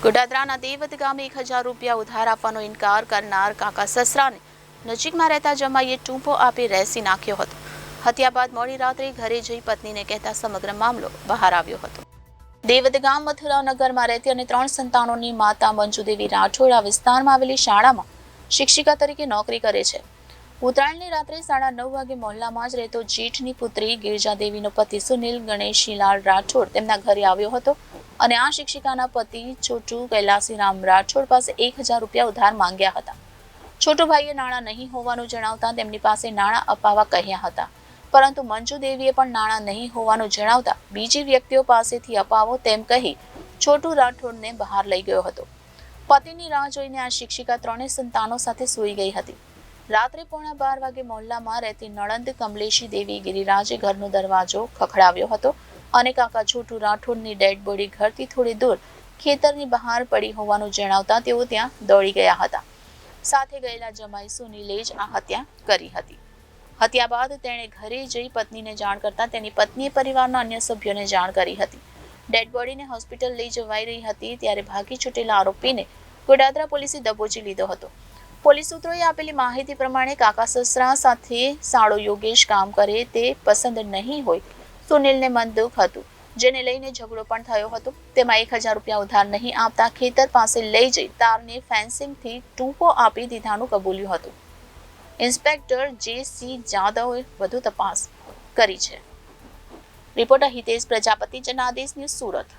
ગોડાદરાના દેવત ગામે 1000 રૂપિયા ઉધાર આપવાનો ઇનકાર કરનાર કાકા સસરાને નજીકમાં રહેતા જમાઈએ ટૂંપો આપી રેસી નાખ્યો હતો. હત્યા બાદ મોડી રાત્રે ઘરે જઈ પત્નીને કહેતા સમગ્ર મામલો બહાર આવ્યો હતો. દેવત ગામ મથુરાનગરમાં રહેતી અને 3 સંતાનોની માતા મંજુદેવી રાઠોડ આ વિસ્તારમાં આવેલી શાળામાં શિક્ષિકા તરીકે નોકરી કરે છે. ઉત્તરાયણની રાત્રે 9:30 વાગે મોહલ્લામાં જ રહેતો જેઠની પુત્રી ગિરજાદેવીનો પતિ સુનિલ ગણેશીલાલ રાઠોડ તેમના ઘરે આવ્યો હતો અને આ શિક્ષિકાના પતિ છોટુ કૈલાસીરામ રાઠોડ પાસે 1000 રૂપિયા ઉધાર માંગ્યા હતા. છોટુભાઈએ નાણાં નહીં હોવાનું જણાવતા તેમની પાસે નાણાં અપાવવા કહ્યા હતા, પરંતુ મંજુદેવીએ પણ નાણાં નહીં હોવાનું જણાવતા બીજી વ્યક્તિઓ પાસેથી અપાવો તેમ કહી છોટુ રાઠોડને બહાર લઈ ગયો હતો. પતિની રાહ જોઈને આ શિક્ષિકા 3 સંતાનો સાથે સૂઈ ગઈ હતી. રાત્રે 11:15 વાગે મોહલ્લામાં રહેતી નણંદ કમલેશી દેવી ગિરિરાજે ઘરનો દરવાજો ખખડાવ્યો હતો અને કાકા છોટુ રાઠોડની ડેડ બોડી ઘરથી થોડી દૂર ખેતરની બહાર પડી હોવાનું જણાવતા તેઓ ત્યાં દોડી ગયા હતા. સાથે ગયેલા જમાઈ સુનિલે જ આ હત્યા કરી હતી. હત્યા બાદ તેણે ઘરે જઈ પત્નીને જાણ કરતા તેની પત્નીએ પરિવારના અન્ય સભ્યોને જાણ કરી હતી. ડેડ બોડીને હોસ્પિટલ લઈ જવાઈ રહી હતી ત્યારે ભાગી છૂટેલા આરોપીને ગોડાદરા પોલીસે દબોચી લીધો હતો. પોલીસ સૂત્રોએ આપેલી માહિતી પ્રમાણે કાકા સસરા સાથે સાળો યોગેશ કામ કરે તે પસંદ નહીં હોય સુનિલને મન દુઃખ હતું, જેને લઈને ઝઘડો પણ થયો હતો. તેમાં 1000 રૂપિયા ઉધાર નહીં આપતા ખેતર પાસે લઈ જઈ તારને ફેન્સિંગથી ટૂંપો આપી દીધાનું કબૂલ્યું હતું. ઇન્સ્પેક્ટર જે.સી. જાદવે વધુ તપાસ કરી છે. Reporter Hitesh Prajapati, Janadesh news, Surat.